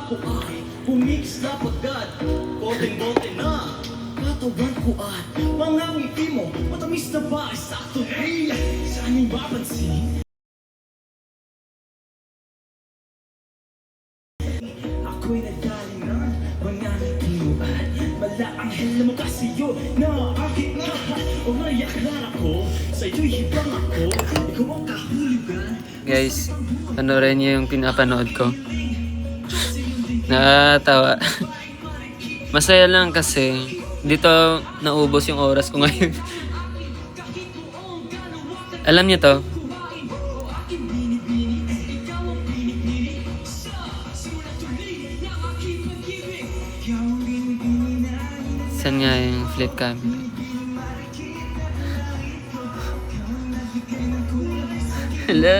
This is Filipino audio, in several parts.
ako ay pumix na pagkat bote-bote na katawan ko at mga ngiti mo matamis na ba sakto ay saan yung mapansin ako'y nagaling ng mga ngiti mo at malaanghel mo kasi yun na aking o nayaklara ko sa'yo'y hibang ako ikaw ang kahulugan. Guys, panoorin niyo yung pinapanood ko. Nakatawa. Masaya lang kasi dito naubos yung oras ko ngayon. Alam niyo to? Saan nga yung flip camera? Hello?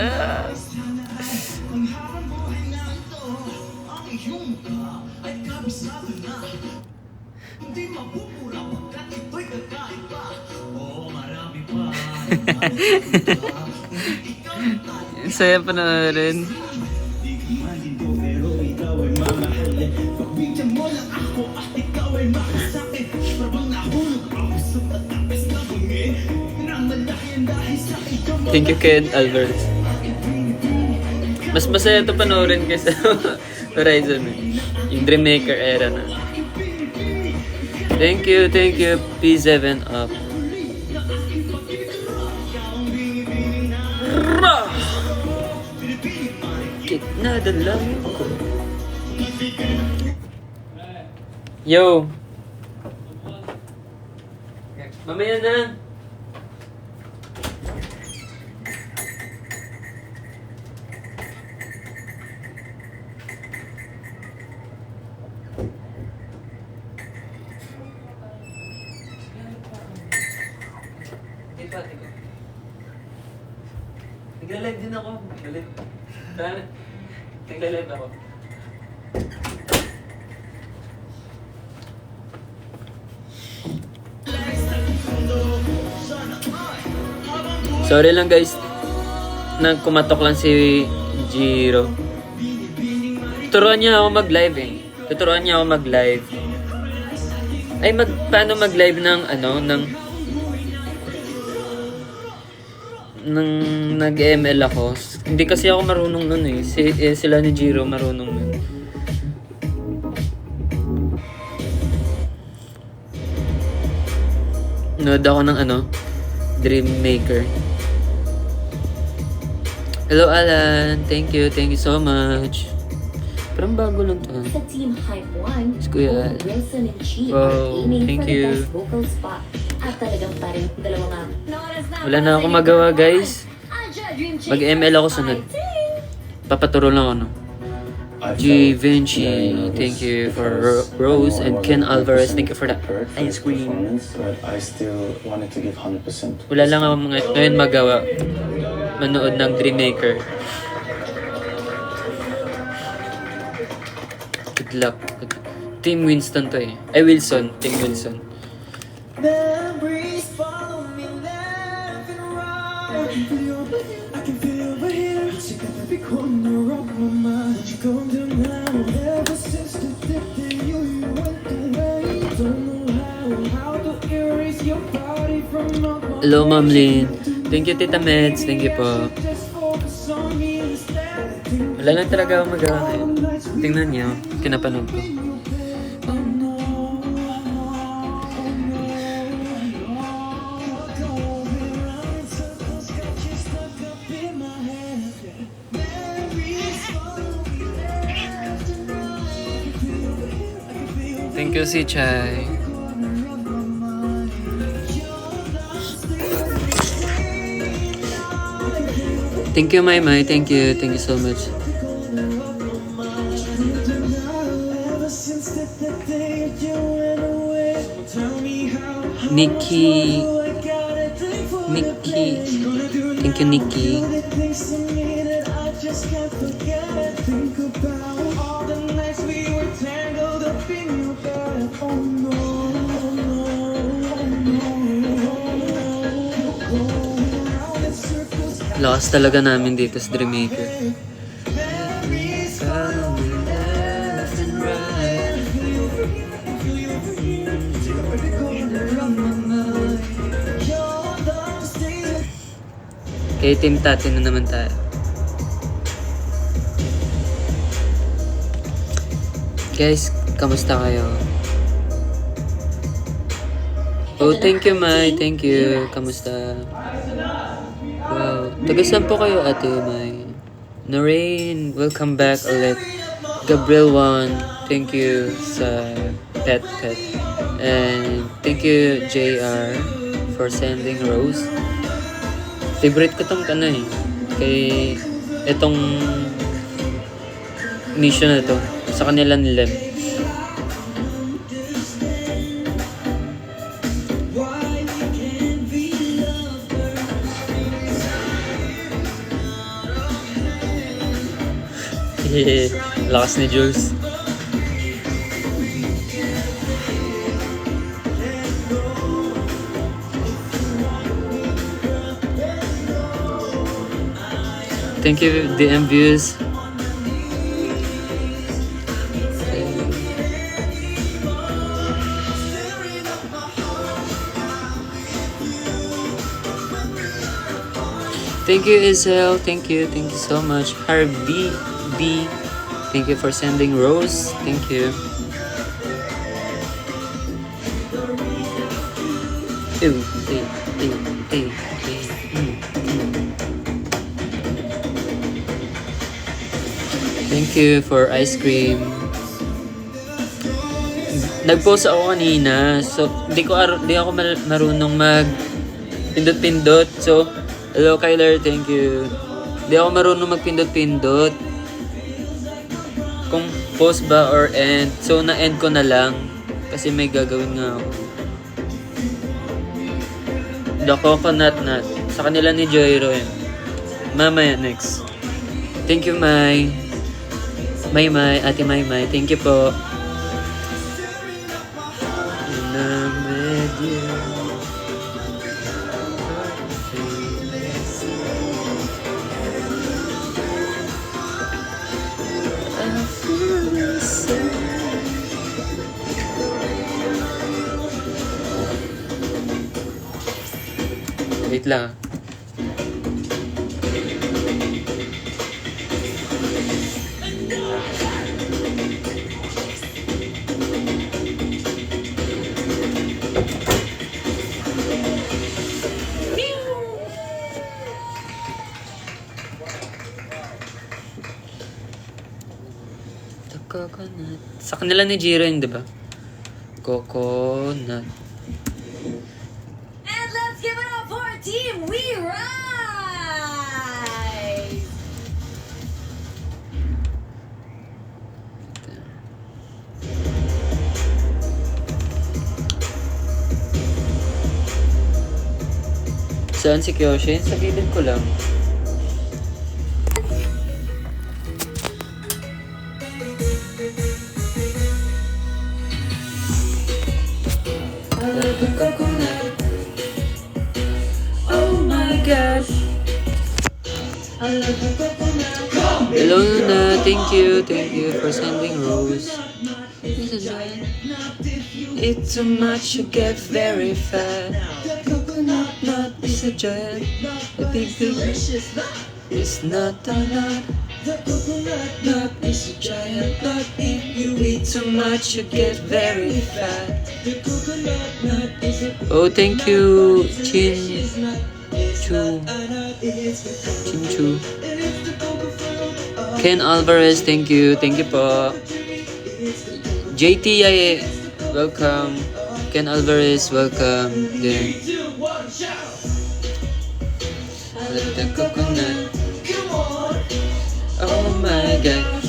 Saya pa na rin. Thank you, Ken Alvarez. Mas masaya ito panoorin kaysa Horizon. Yung Dreammaker era na. Thank you, P7 up. Na dalang ko. Yo. Mamaya na. Nagla-live din ako. Nagla-live ako. Sorry lang guys. Kumatok lang si Jiro. Tuturuan niya ako mag-live eh. Ay, paano mag-live ng nang nag-ML ako. Hindi kasi ako marunong nun eh. Sila ni Jiro marunong nun. Nood ako ng Dreammaker. Hello Alan, thank you so much. Parang bago lang to. Sa Team Hype 1, Kuya Wilson and Chi wow, are aiming thank for you. the best vocal spot. At talagang parang dalawang Wala na akong magawa guys. Mag-ML ako sunod. Papaturo lang ako no. G. Vinci, thank you for Rose, and Ken Alvarez, thank you for that ice cream. Wala lang ako ngayon magawa. Manood ng Dreammaker. Good luck. Team Winston to eh. Ay, Wilson. Team Wilson. Memories follow me left and right. I can feel the heat. Check out every corner of my mind. You come to now. Ever since the day you went away. Don't know how to erase your body from my mind. Hello, Ma'am Lynn. Thank you, Tita Meds. Thank you po. Wala lang talaga akong magawa ngayon. Tingnan niyo. Kinapanood ko. Thank you, si Chai. Thank you, Maymay. Thank you so much. Nikki. Thank you, Nikki. Lakas talaga namin dito sa Dreammaker. Kay Team Tati na naman tayo. Guys, kamusta kayo? Oh, thank you, Mai. Thank you. Kamusta? Wow. Taga saan po kayo, Ate Mai? Noreen, welcome back ulit. Gabriel Juan, thank you sa pet. And thank you, JR, for sending rose. Favorite ko tong kay itong mission na to. Sa kanila ni Lem. Lakas ni Jules. Thank you, DM views. Thank you, Isel. Thank you so much. Harvey B. Thank you for sending rose. Thank you. Ew, ew. Thank you for ice cream. Nag-post ako kanina, so di ako marunong mag pindot-pindot. So, hello Kyler, thank you. Di ako marunong magpindot-pindot. Kung post ba or end. So, na-end ko na lang. Kasi may gagawin nga ako. The coconut nut. Sa kanila ni Joyro yun. Mamaya, next. Thank you, Mai. Mai. Ate Mai. Thank you po. Wait lang. Coconut. Sa kanila ni Jiro yun, diba? Coconut. And let's give it up for Team We Rise! Saan si Kyoshin? Sa gilid ko lang. Hello Luna, thank you for sending rose. It's too much, you get very fat. Coconut nut is a giant. The big is not a nut. The coconut nut is a giant nut. If you eat too much, you get very fat. The coconut nut is a oh, thank you, Chinchu. Ken Alvarez, thank you po. JT, welcome. Ken Alvarez, welcome. There. Let the coconut. Oh my God.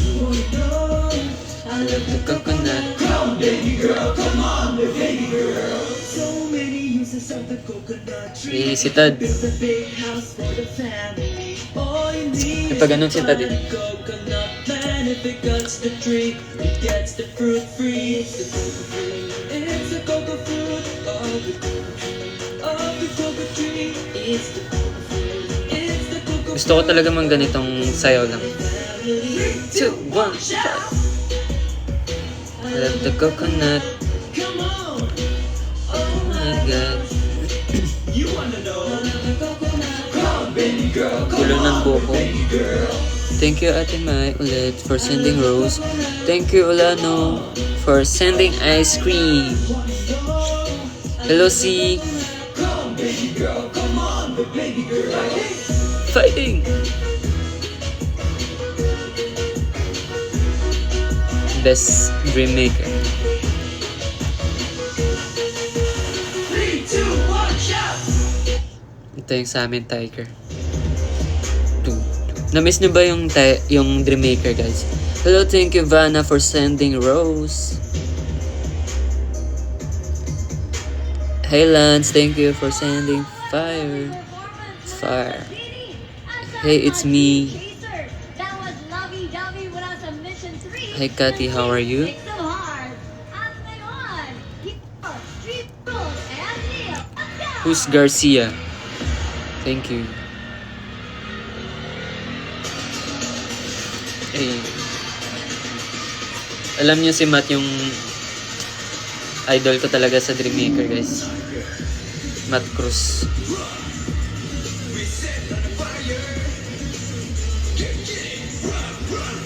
I love the coconut. Come baby girl, come on, baby girl. So many uses of the coconut tree. Si Tad. Build a big house for the family. All you need is a coconut man. If it cuts the tree, it gets the fruit free. It's the cocoa fruit. It's the cocoa fruit of the cocoa tree. Of the cocoa tree. It's the cocoa fruit. It's the cocoa fruit. Gusto ko talaga mang ganitong sayaw lang. 2, 1, 5. I love the coconut. Come on. Oh my God. You wanna know? I love the coconut. Come, baby. Tulong ng buko. Thank you Ate Mai ulit for sending rose. Thank you Ulano for sending ice cream. Hello C. Fighting. Best dream maker. 3, 2, 1, shout! Ito yung sa amin, Tiger. Na-miss nyo ba yung Dream Maker, guys? Hello, thank you, Vanna, for sending rose. Hey, Lance, thank you for sending fire. Fire. Hey, it's me. That was lovey-dovey without submission 3. Hi, Cathy, how are you? Make some hard. At ngayon, Hito, Triple, and Neil. Let's go! Who's Garcia? Thank you. Eh, alam niyo si Matt yung idol ko talaga sa Dream Maker, guys. Matt Cruz.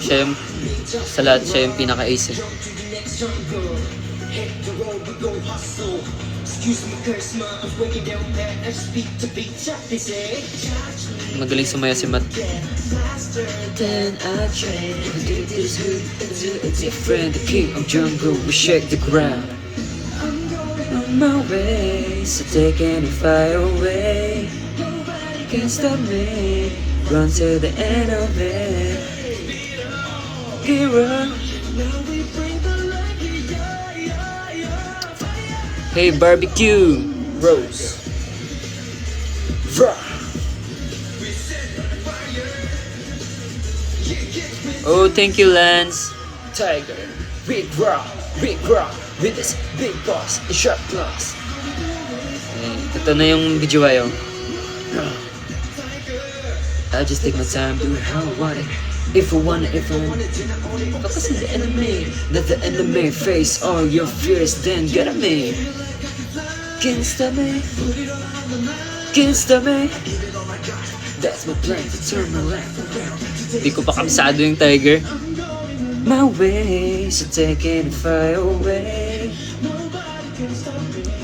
Siya yung, sa lahat, siya yung pinaka-ace. Magaling sumaya si Matt. Then I try to do this good, do it different. The king of jungle, we shake the ground. On my way, so take any fire away. Nobody can stop me. Run to the end of it. Get up. Hey, barbecue, Rose. Oh, thank you, Lance. Tiger, big rock, with this big boss, a sharp class. Ito na yung video ayo. I just take my time, do it how I want it. If I want it, focus on the enemy. Let the enemy face all your fears, then get at me. Can't stop me. Can't stop me. That's my plan to turn my life around. Di ko pa kamsado yung Tiger. My way, so take it far away.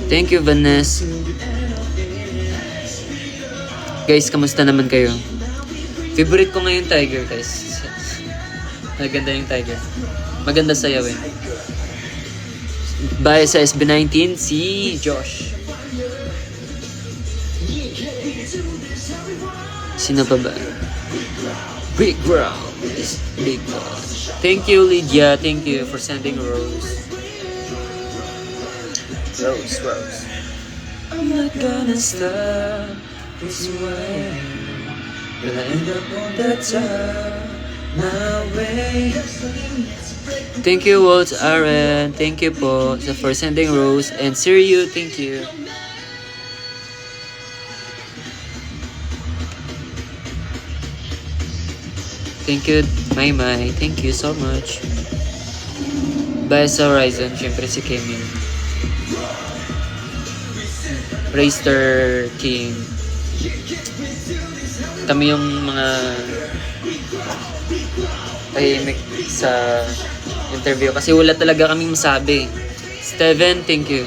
Thank you, Vanessa. Guys, kamusta naman kayo? Favorite ko ngayon Tiger, guys. Maganda yung Tiger. Maganda sayawin. Bye sa SB19, si Josh. Sino pa ba? Big Brown. Big Brown. Thank you, Lydia. Thank you for sending Rose. Rose. I'm not gonna stop this way. Will I end up on the top? My way. Thank you, Walt Aaron. Thank you po for sending Rose. And Siriu, thank you. Thank you, Maymay. Thank you so much. Bye sa Horizon. Siyempre si Kemi. Rayster King. Kami yung mga tahimik sa interview kasi wala talaga kaming masabi. Steven, thank you.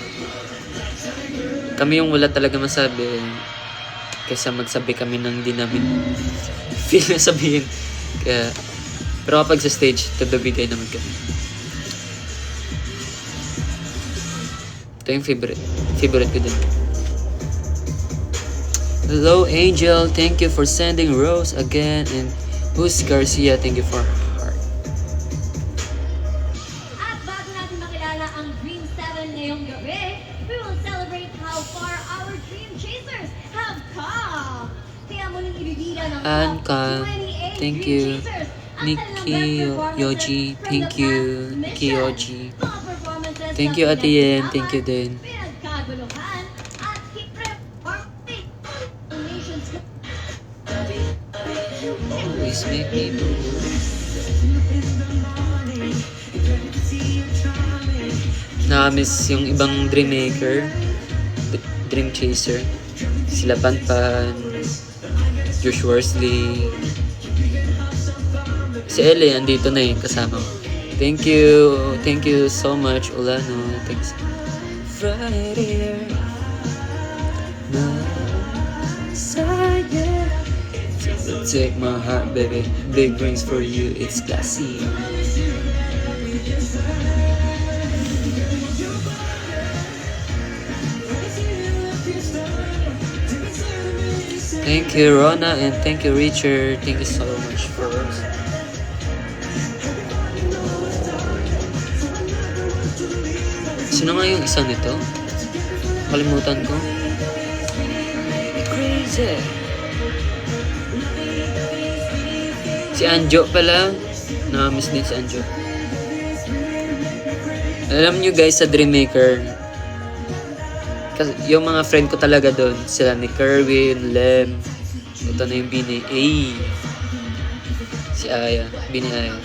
Kami yung wala talaga masabi kaysa magsabi kami ng di namin feel na sabihin. Kaya, pero kapag sa stage, tagbibigay naman kami. Ito yung favorite ko din. Hello Angel, thank you for sending Rose again. And who's Garcia, thank you for heart. At bago natin makilala ang Dream 7 ngayong gabi, we will celebrate how far our Dream Chasers have come. Kaya muling ibibida ng Anka, 28 thank Dream you. Chasers ang Nikki kanilang best Yoji, performances thank from the you. past Nikki mission. Yoji. Mga performances Thank na you, Ate Yen. pinagsamahan, Thank you din. pinagkaguluhan, at hip-rep nations. Always make me move. Nakamiss yung ibang Dream Maker, Dream Chaser. Sila Panpan, Josh Worsley. Si Ellie, andito na eh, kasama ko. Thank you. Thank you so much, Olano. Thanks. Friday. Take my heart, baby. Big rings for you. It's classy. Thank you, Rona, and thank you, Richard. Thank you so much for us. Sino nga yung isa nito? Kalimutan ko. Crazy. Si Anjo pala. Nakamiss din si Anjo. Alam nyo guys, sa Dreammaker, kasi yung mga friend ko talaga doon, sila ni Kerwin, Lem, ito na yung Bini, si Aya, Bini Aya.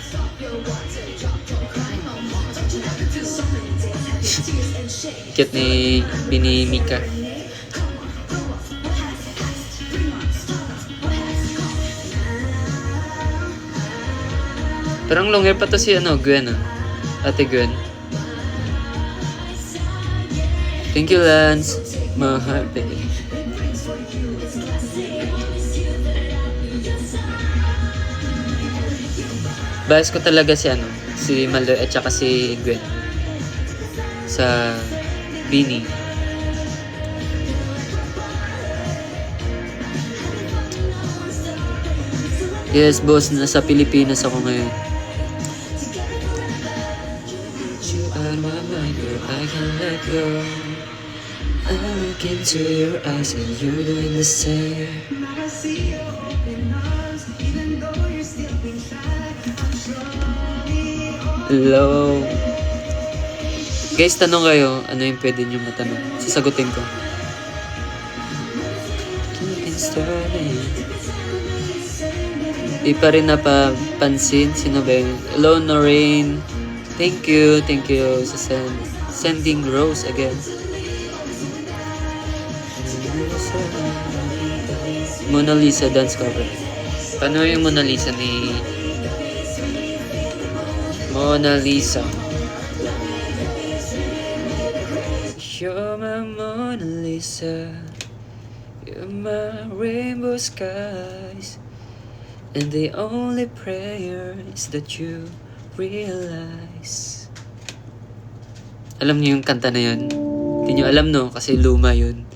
Cute ni Bini Mika. Parang long hair pa to si Gwen, Ate Gwen. Thank you, Lance. Mahal, baby. Bias ko talaga si Maloy at saka si Gwen. Sa Bini. Yes, boss. Nasa Pilipinas ako ngayon. I can't let go. I look into your eyes and you're doing the same. Hello. Guys, tanong kayo, ano yung pwede nyo matanong? Sasagutin ko. Di pa rin napapansin. Sino ba yun? Hello, Noreen. Thank you sa sending rose again. Mona Lisa dance cover. Paano yung Mona Lisa ni Mona Lisa? You're my Mona Lisa. You're my rainbow skies. And the only prayer is that you realize. Alam niyo yung kanta na yun? Hindi niyo alam, no? Kasi luma yun.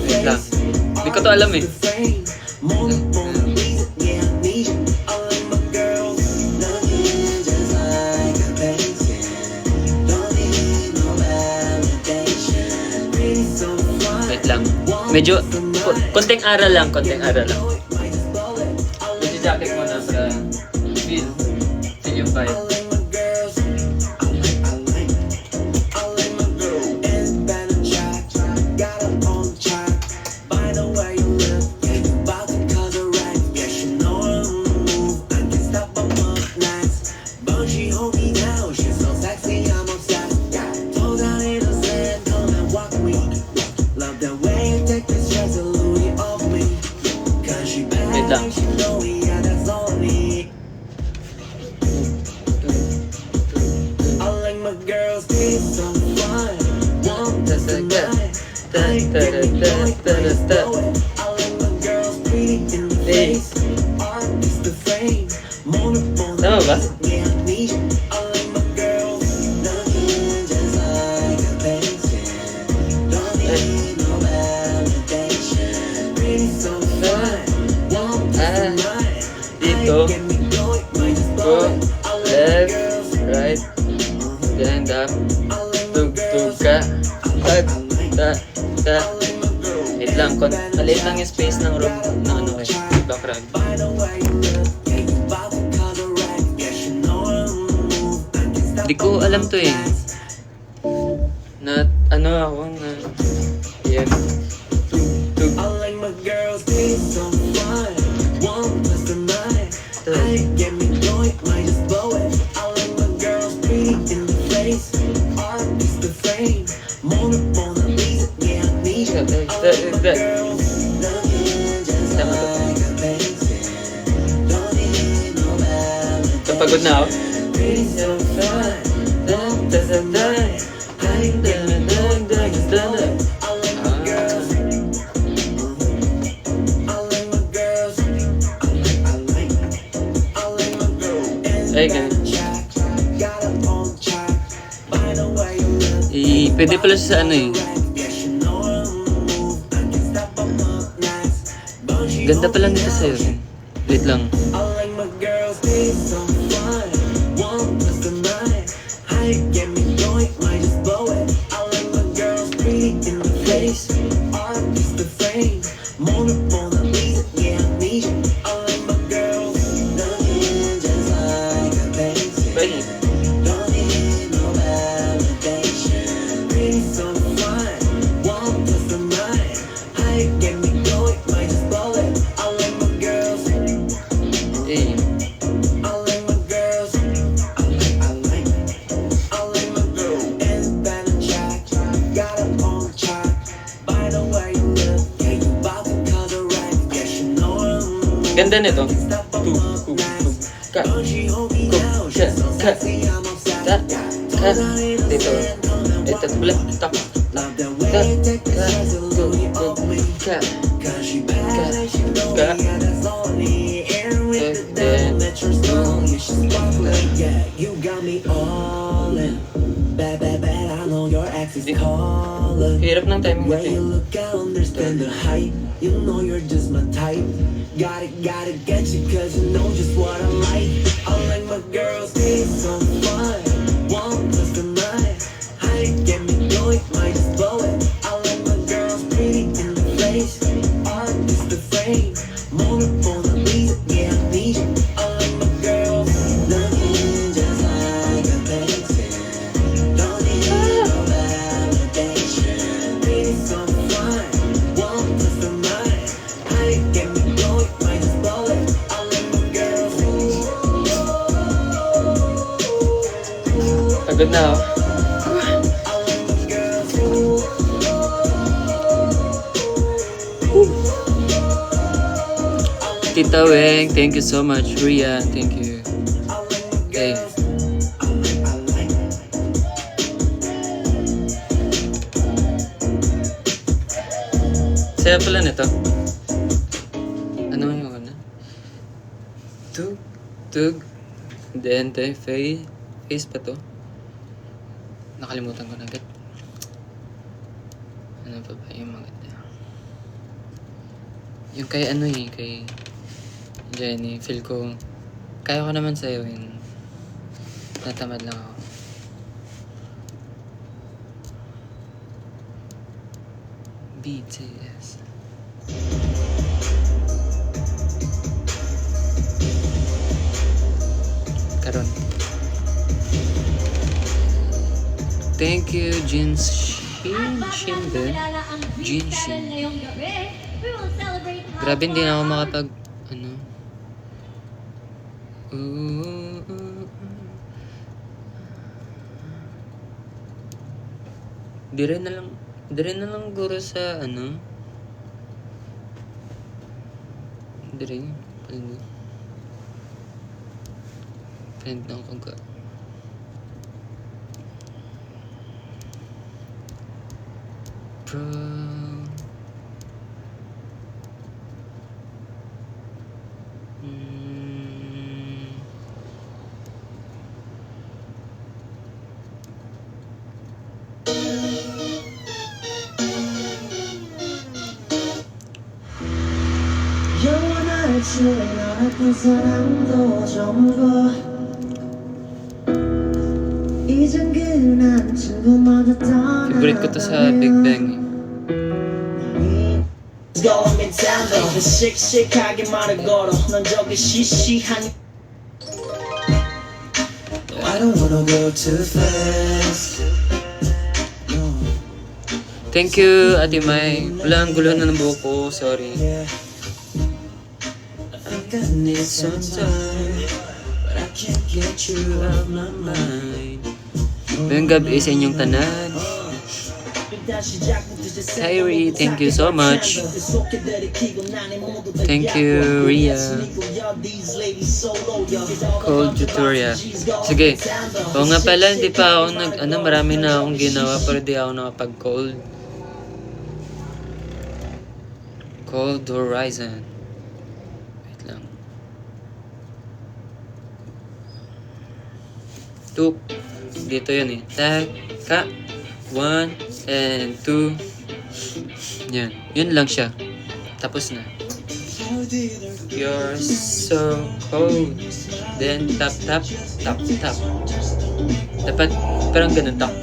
Wait lang. Hindi ko to alam eh. Medyo, konting aral lang. Medyo jacket mo na para feel yung vibe. Tama ba? Dito go left, right, stand up, tug ka, ta. Wait lang, maliit lang yung space ng room ng ano kayo, background. Di ko alam to eh. Na ano ako na yan. Tug. Tama to. Kapagod na ako. Ay, ganun. Pwede pala siya sa ano eh. Ganda pala nito sa'yo. Wait lang. Bye. Eh. Ganda nito. Ka. Dito. Ito pala. Tak. You got me all in. Bad, bad, bad, I know your ex is calling. Hirap ng timing When you natin. look, I understand the hype. You know you're just my type. Gotta get you cause you know just what I like. I like my girls, they so fun. 1 plus the 9. I get me going, might just blow it. I like my girls pretty in the face. Art is the frame. Mona Lisa, yeah, I need you. I like my girls looking just like a painting. Don't need no validation. Pretty so fun. 1 plus the 9. I get me going, might just blow it. I like my girls. Pagod na ako. I like my girls. Tita Weng, thank you so much. Ria, thank you. Okay. Saya pala nito. Ano yung ano? Tug. Dente, face pa to. Nakalimutan ko na agad. Ano pa ba yung maganda? Yung kay ano eh, kay Jenny, feel ko, kaya ko naman sa'yo yun. Natamad lang ako. BTS. Karon. Thank you, Jin Shin. Jin Shin. Grabe, hindi na ako makapag, ano. Dire na lang guro sa, ano. Dire, ano. Friend ng kuga. Bro. 영원할 줄 알았던 사람도 전부 이젠 그난 친구마저 Favorite ko to sa Big Bang. Going down though 씩씩하게 말을 걸어 넌 저기 시시한 I don't wanna go too fast. Thank you, Ate Mai. Wala, ang gulo na ng buhok ko. Sorry. Yeah. I need some time, but I can't get you out my mind. Ngayong gabi sa inyong tanan. Kyrie, thank you so much. Thank you, Ria. Cold tutorial. Sige. Oo nga pala, hindi pa ako marami na akong ginawa pero di ako nakapag-cold. Cold Horizon. Wait lang. Tuk. Dito yun eh. Ka. 1 and 2. Yan. Yun lang siya. Tapos na. You're so cold. Then tap. Dapat parang ganun. Tak.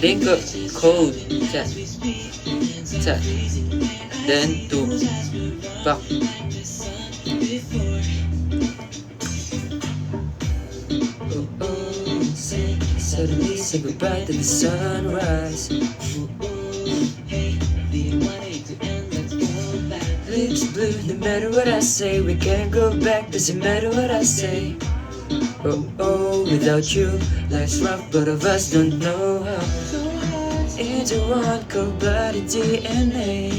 Then go cold. Sa. Then 2. Back. Suddenly say goodbye to the sunrise. Lips blue, no matter what I say, we can't go back, doesn't matter what I say. Oh, without you, life's rough, both of us don't know how. Into one cold-blooded DNA.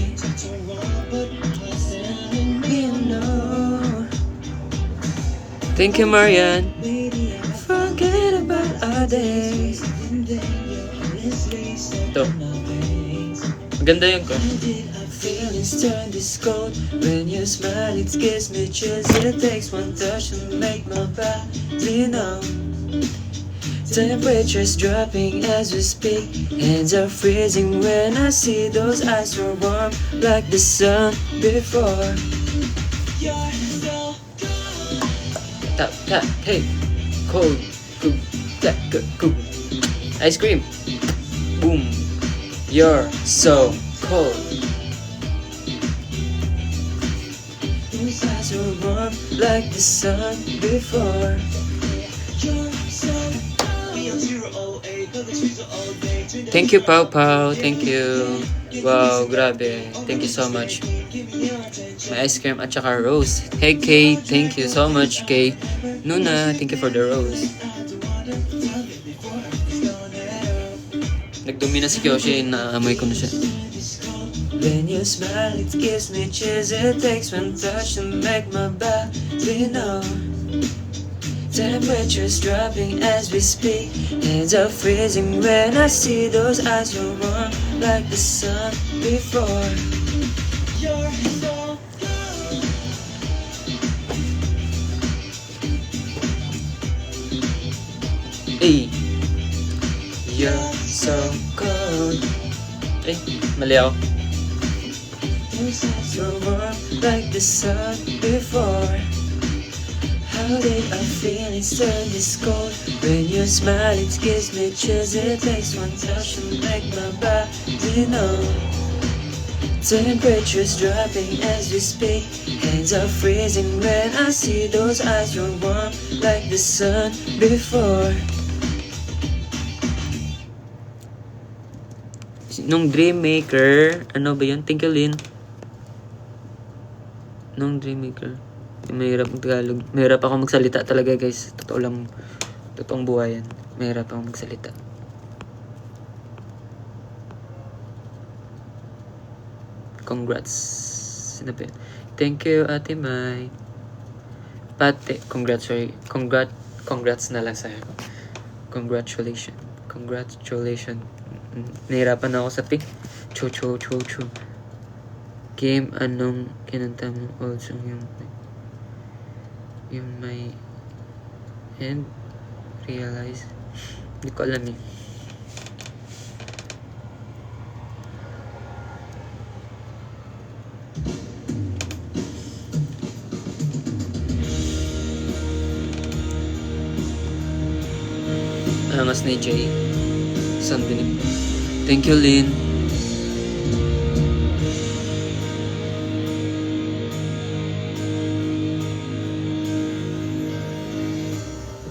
You know. Thank you, Marianne. Forget about our days. Ito. Maganda yun ko. Feelings turn this cold. When you smile, it gives me chills. It takes one touch to make my body numb. Temperature's dropping as we speak. Hands are freezing when I see those eyes were warm like the sun before. Tap, hey. Cold, cool, cool. Ice cream. Boom. You're so cold. Those eyes were warm like the sun before. Thank you, Pau Pau. Thank you. Wow, grabe. Thank you so much. May ice cream at saka rose. Hey, Kay. Thank you so much, Kay. Nuna, thank you for the rose. Nagdumi na si Kyoshi, naamoy ko na siya. When you smile, it gives me chills. It takes one touch to make my body know. Temperature's dropping as we speak. Hands are freezing when I see those eyes were warm like the sun before. You're so cold. Hey, you're so cold. Eh, mali ako. Those eyes were warm like the sun before. How did our feelings turn this cold? When you smile, it gives me chills. It takes one touch to make my body know. Temperature's dropping as we speak. Hands are freezing when I see those eyes were warm like the sun before. Nung Dreammaker, ano ba yun? Thank you, Lynn. Nung Dreammaker. Mahirap ang Tagalog. Mahirap ako magsalita talaga, guys. Totoo lang. Totoong buhay yan. Mahirap ako magsalita. Congrats. Sino ba yun? Thank you, Ate Mai. Pate. Congrats na lang sa'yo. Congratulations. Nahirapan ako sa pick. Cho. Game, anong kinanta mo? Also, yung may and realize. Hindi ko alam eh. Angas ni Jay. Something. Thank you, Lynn.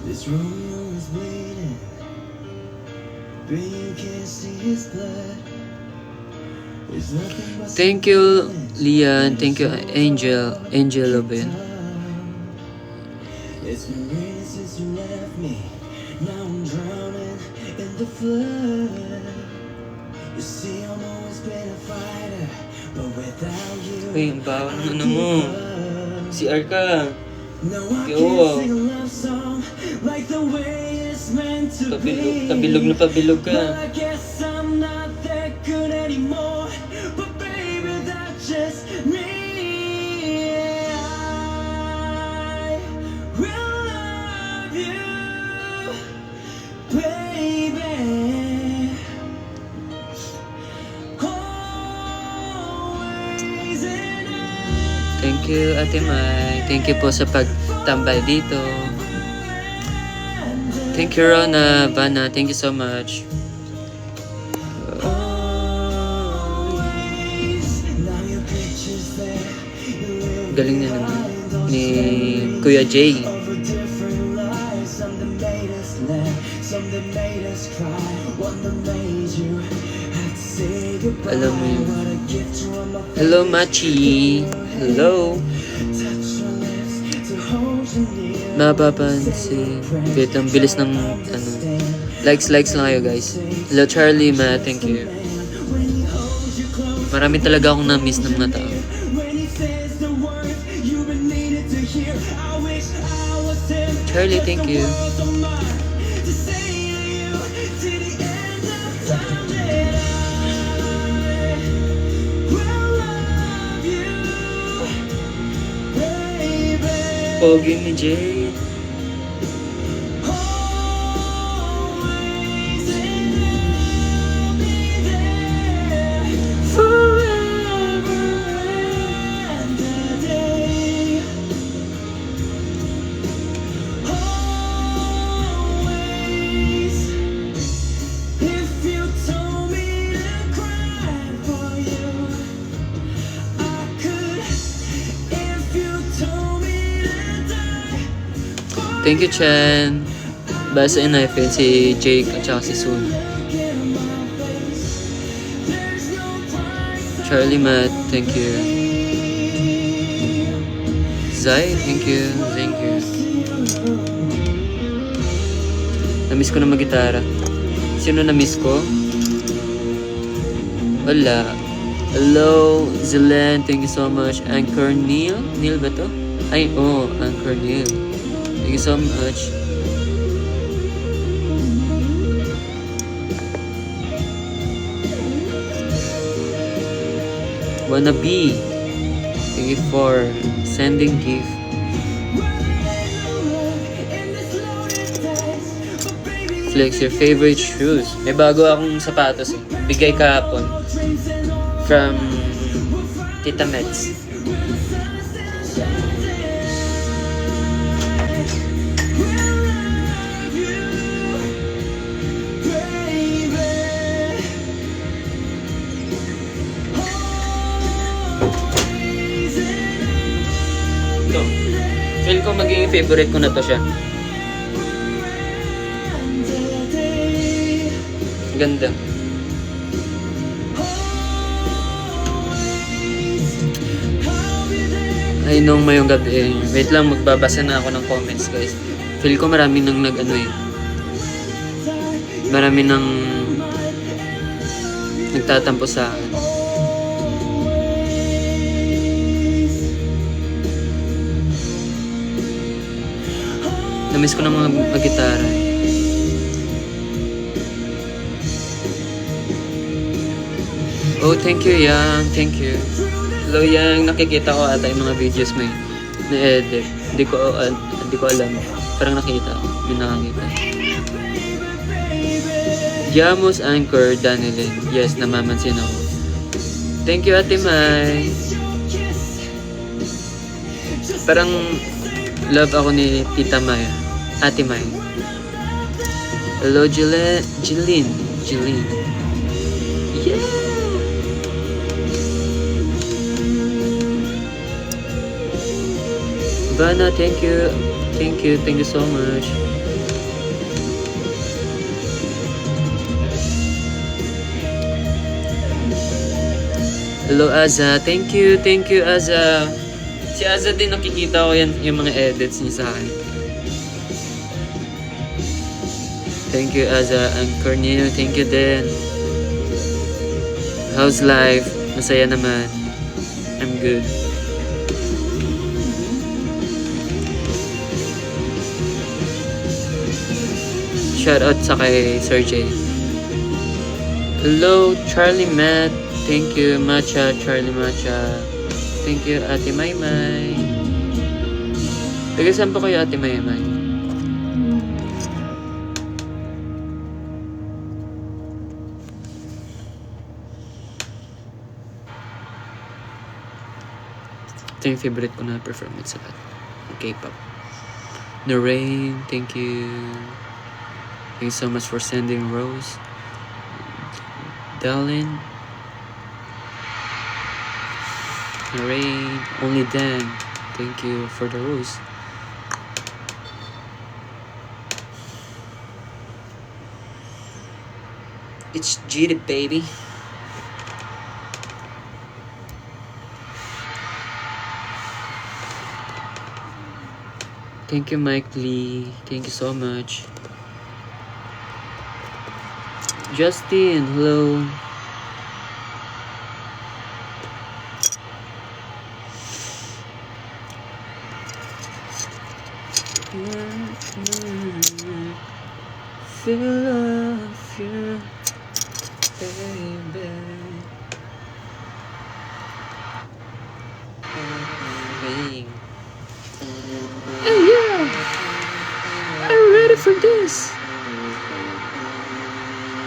This Romeo is bleeding, but you can't see his blood. There's nothing but Thank you, Lian. Thank you, Angel. Angel ba yun? It's been raining since you left me. Now I'm drowning in the flood. You see, I'm always been a fighter, but without you, Uy, ang bawal ng ano mo. Si Arka. no, I Yo. can't sing a love song like the way it's meant to be. Pabilog na pabilog ka. Well, I guess I'm not that good anymore, but baby, that's just me. I will love you, baby. Always and Thank you, Ate Mai. Thank you po sa pagtambay dito. Thank you, Rona, Vanna. Thank you so much. Galing na naman ni Kuya Jay. Alam mo yun. Hello, Machi. Hello. Mapapansin. Wait, ang bilis ng ano. Likes lang kayo, guys. Hello, Charlie, ma. Thank you. Marami talaga akong na-miss ng mga tao. Charlie, thank you. Pogi ni Jay. Thank you, Chen. Basa in natin si Jake at saka si Sun. Charlie Matt, thank you. Zai, thank you. Thank you. Na-miss ko na mag-gitara. Sino na-miss ko? Wala. Hello, Zelen, thank you so much. Anchor Neil? Neil ba to? Ay, oh, Anchor Neil. Thank you so much. Wannabe. Thank you for sending gift. Flex your favorite shoes. May bago akong sapatos eh. Bigay kahapon. From Tita Meds. Feel ko magiging favorite ko na to siya. Ganda. Ay, nung mayong gabi. Wait lang, magbabasa na ako ng comments, guys. Feel ko marami nang nag-ano eh. Marami nang nagtatampo sa akin. Namiss ko na mga mag-gitara. Oh, thank you, Yang. Thank you. Hello, Yang. Nakikita ko ata yung mga videos mo na-edit. Hindi ko alam. Parang nakita ko. May nakakita. Yamos Anchor, Danilin. Yes, namamansin ako. Thank you, Ate Mai. Parang love ako ni Tita Maya. Ate Mai. Hello, Jilin. Yeah! Vanna, thank you. Thank you so much. Hello, Aza. Thank you, Aza. Si Aza din nakikita ko yan, yung mga edits niya sa akin. Thank you, Aza. And Cornel, thank you din. How's life? Masaya naman. I'm good. Shoutout sa kay Sir J. Hello, Charlie Matt. Thank you, Matcha, Charlie Matcha. Thank you, Ate Maymay. Taga saan po kayo, Ate Maymay? Ito yung favorite ko na performance sa K-pop. Noreen, thank you. Thank you so much for sending Rose. Darling. Noreen, only Dan. Thank you for the rose. It's GD, baby. Thank you, Mike Lee. Thank you so much. Justin, hello. Feel love you, baby. Hey. Hey, yeah. I'm ready for this.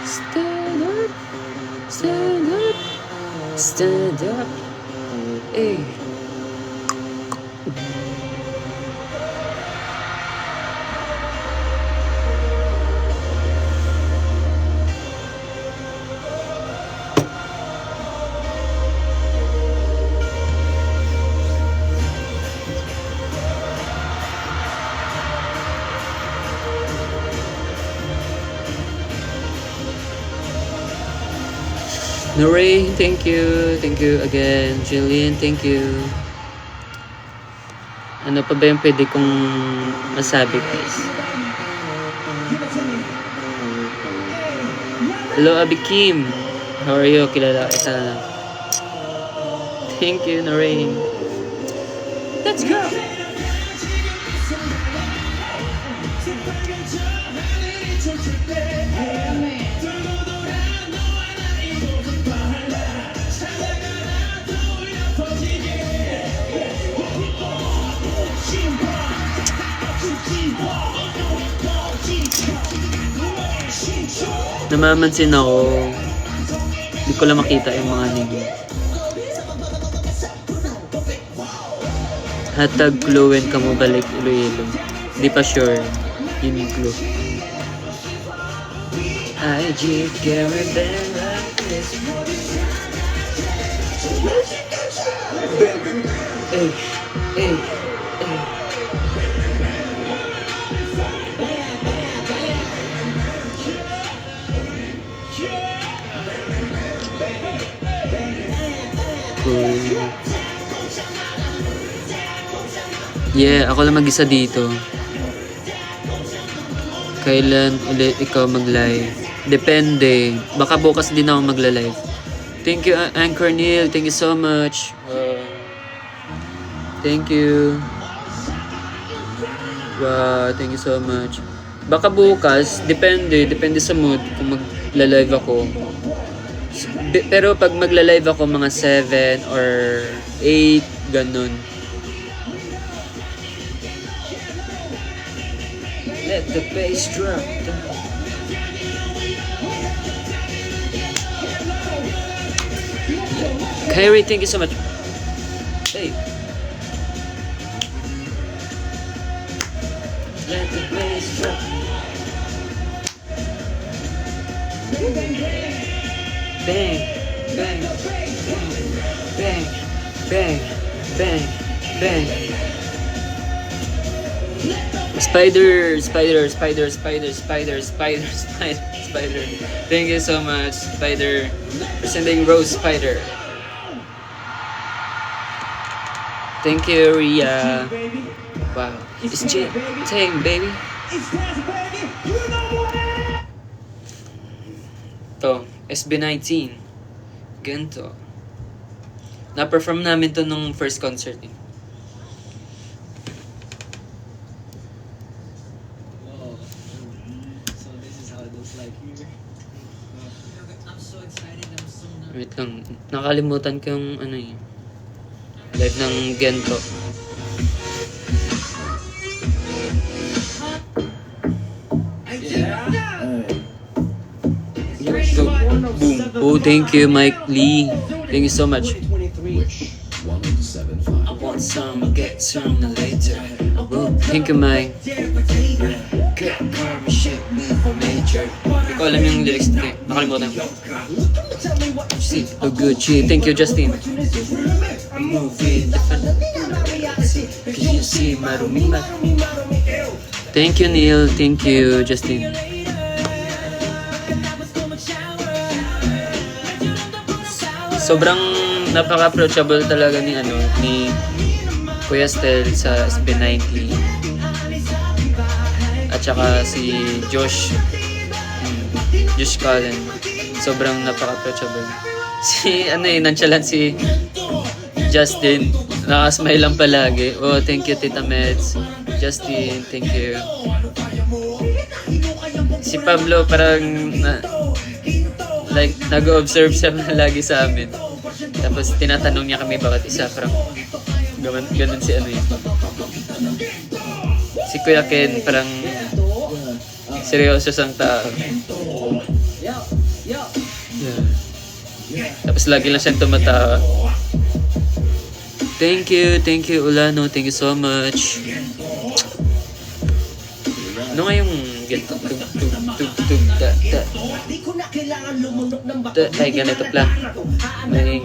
Stand up, stand up, stand up. Hey. Noreen, thank you. Thank you again. Jillian, thank you. Ano pa ba yung pwede kong masabi, guys? Hello, Abby Kim. How are you? Kilala kita. Thank you, Noreen. Let's go! Namamansin ako, hindi ko lang makita yung mga name. Hatag Cluen ka mo balik Iloilo. Hindi pa sure. Yun yung clue. I just can't remember this. Hey, hey, hey. Yeah, ako lang mag-isa dito. Kailan ulit ikaw mag-live? Depende. Baka bukas din ako magla-live. Thank you, Anchor Neil. Thank you so much. Thank you. Wow, thank you so much. Baka bukas, depende. Depende sa mood kung magla-live ako. Pero pag magla-live ako mga 7 or 8, ganun. Let the bass drop. Kyrie, thank you so much. Hey. Let the bass drop. Bang, bang, bang, bang, bang, bang. Spider. Thank you so much, Spider. Presenting Rose Spider. Thank you, Ria. Wow. It's Tang, baby. To, SB19. Gento. Na-perform namin to nung first concert eh. Wow. So this is how it looks like here. I'm so excited. I'm so nervous. Wait lang. Nakalimutan ko yung ano eh. Live ng Gento. Boom. Oh, thank you, Mike Lee. Thank you so much. I want some, get some later. Oh, thank you, Mike. Hindi ko alam yung lyrics nito eh. Nakalimutan ko. See, oh good, gee. Thank you, Justin. Can you see marumi? Thank you, Neil. Thank you, Justin. Sobrang napaka-approachable talaga ni Kuya Stel sa SB90 at saka si Josh Cullen. Sobrang napaka-approachable. Si nonchalant si Justin, nakasmile lang palagi. Oh, thank you Tita Meds. Justin, thank you. Si Pablo parang nag-observe siya lagi sa amin. Tapos tinatanong niya kami bakit isa. Parang ganun si Si Kuya Ken parang seryoso sang tao. Yeah. Tapos lagi lang siyang tumatawa. Thank you Ulano. Thank you so much. Ano nga yung ganito? Ay, ganito pala. May...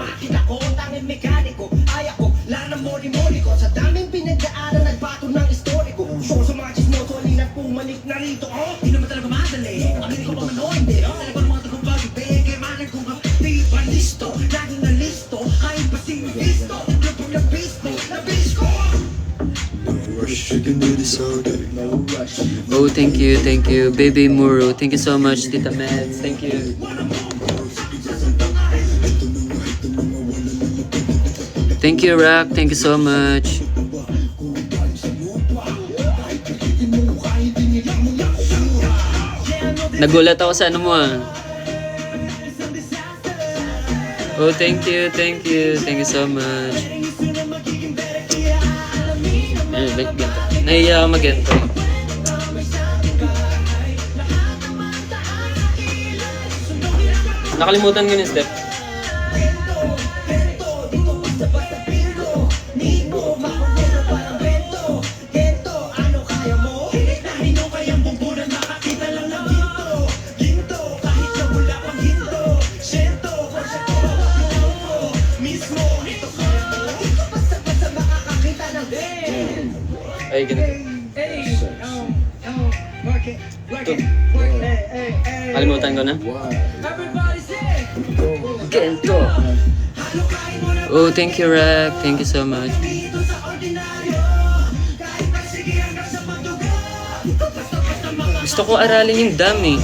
Oh, thank you, Baby Muro. Thank you so much, Tita Meds. Thank you. Thank you, Rock. Thank you so much. Nagulat ako sa ano mo ah. Oh, thank you so much. Nahiya ako mag-gento. Nakalimutan ko yung step. Ay, ganito. Ito. Kalimutan ko na. Gento. Oh, thank you, Rack. Thank you so much. Gusto ko aralin yung dam eh.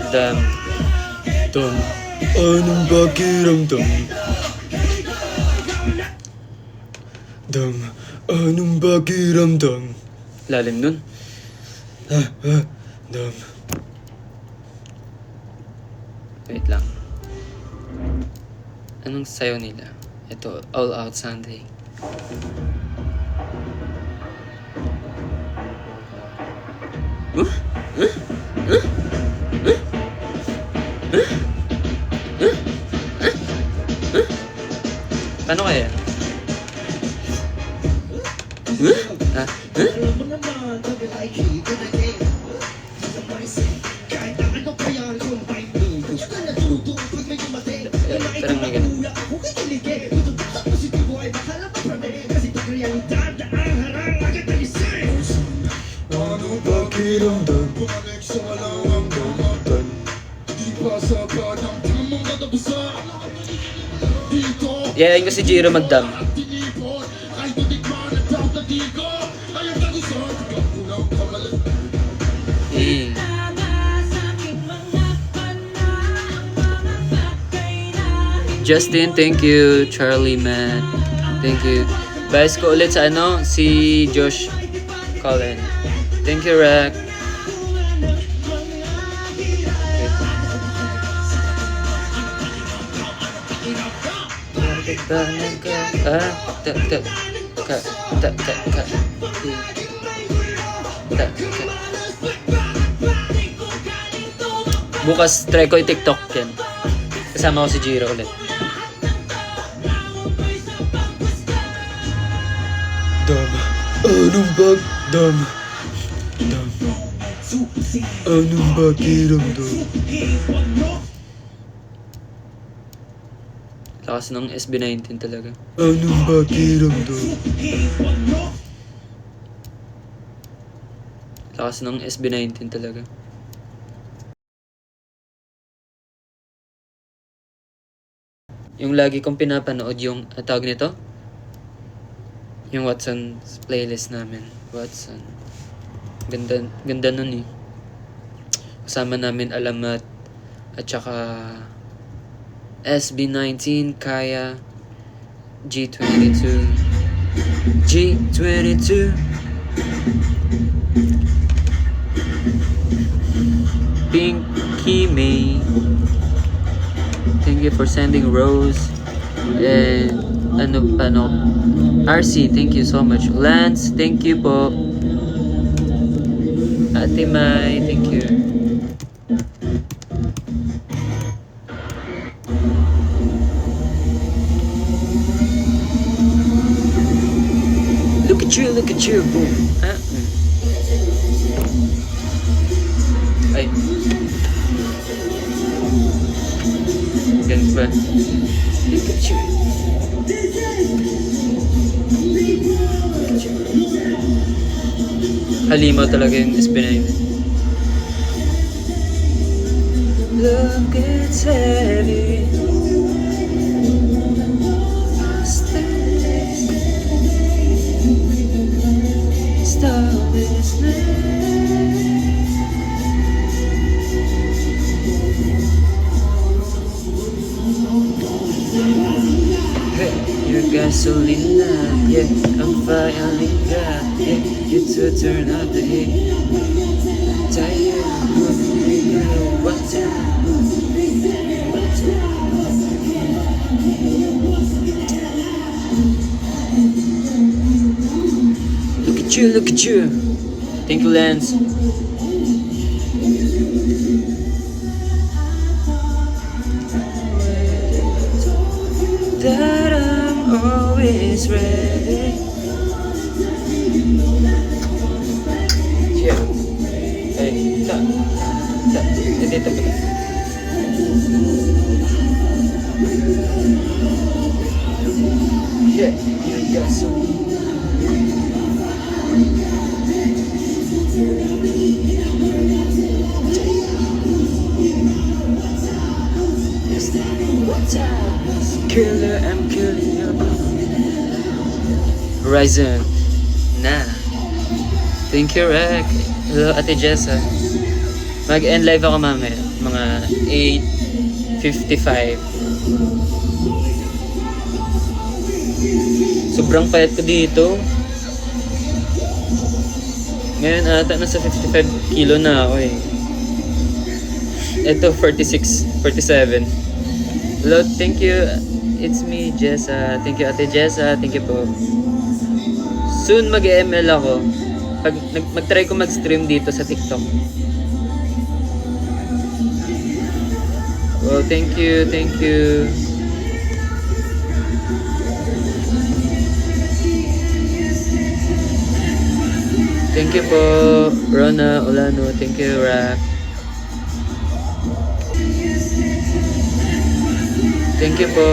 Dam. Anong pakiramdam? Dam. Anong pakiramdam? Lalim nun. Dam. Wait lang. Anong sayo nila? Ito, All Out Sunday. Paano kaya? Parang may ganun. Yayain ko si Jiro magdam. Justin, thank you. Charlie, man. Thank you. Bias ko ulit sa ano, si Josh Colin. Thank you, Rack. Bukas try ko i-TikTok yan. Kasama ko si Jiro ulit. Dam. Anong bag? Dam. Dam. Anong pakiramdam? Lakas ng SB19 talaga. Anong pakiramdam? Lakas ng SB19 talaga. Yung lagi kong pinapanood yung tawag nito? Yung Watson's playlist namin. Watson. Ganda nun eh. Kasama namin Alamat at saka SB19, Kaya, G22. G22. Pinky May. Thank you for sending Rose. And ano, RC, thank you so much. Lance, thank you po. Ate Mai, thank you. Look at you, boom. Ay. Ganun ba? Look at you. Halimaw talaga yung SB9. Look, it's heavy. Stop this your gasolina, yeah, I'm finally got, yeah, you to turn up the heat. Tired, what time? Look at you. Thank you, Lance. That I'm always ready. Yeah. Hey, ta. Dito ba? Yeah, you got some. Killer, I'm killing you. Horizon. Na. Thank you, Rack. Hello, Ate Jessa. Mag-end live ako mamaya. Mga 8:55. Sobrang payat ko dito. Ngayon ata nasa 55 kilo na ako eh. Ito 46, 47. Hello, thank you. It's me, Jessa. Thank you, Ate Jessa. Thank you po. Soon mag-ML ako. Pag mag-try ko mag-stream dito sa TikTok. Well, thank you, thank you. Thank you po, Rona Olano. Thank you, Rack. Thank you po,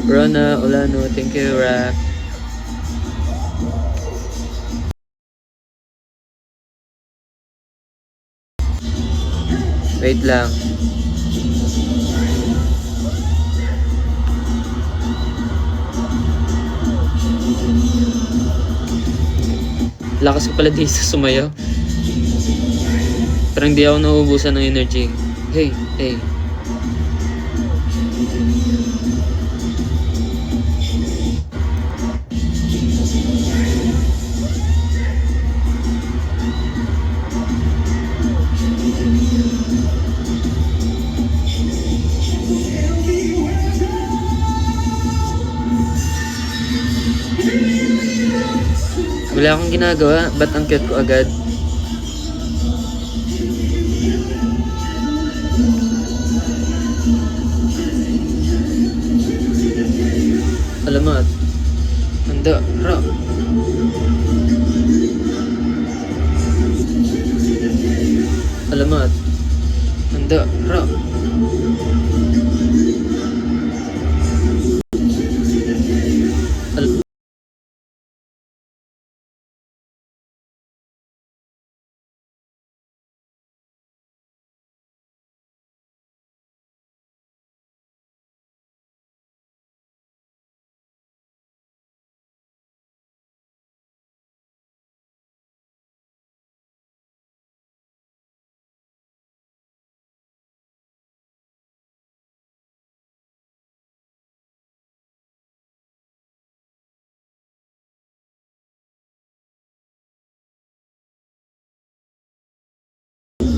Rona Olano. Thank you, Rack. Wait lang. Lakas ko pala dito sumayaw. Parang di ako nauubusan ng energy. Hey, hey. Wala akong ginagawa. Ba't ang cute ko agad? Alamat. Handa. Ra. Alamat. Handa. Ra. Al-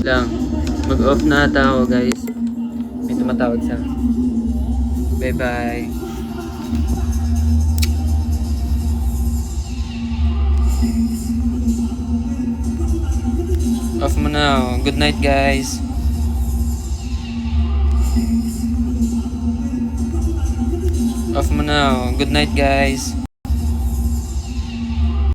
lang. Mag-off na ata ako, guys. May tumatawag sa akin. Bye-bye. Off mo na ako. Good night, guys. Off mo na ako. Good night, guys.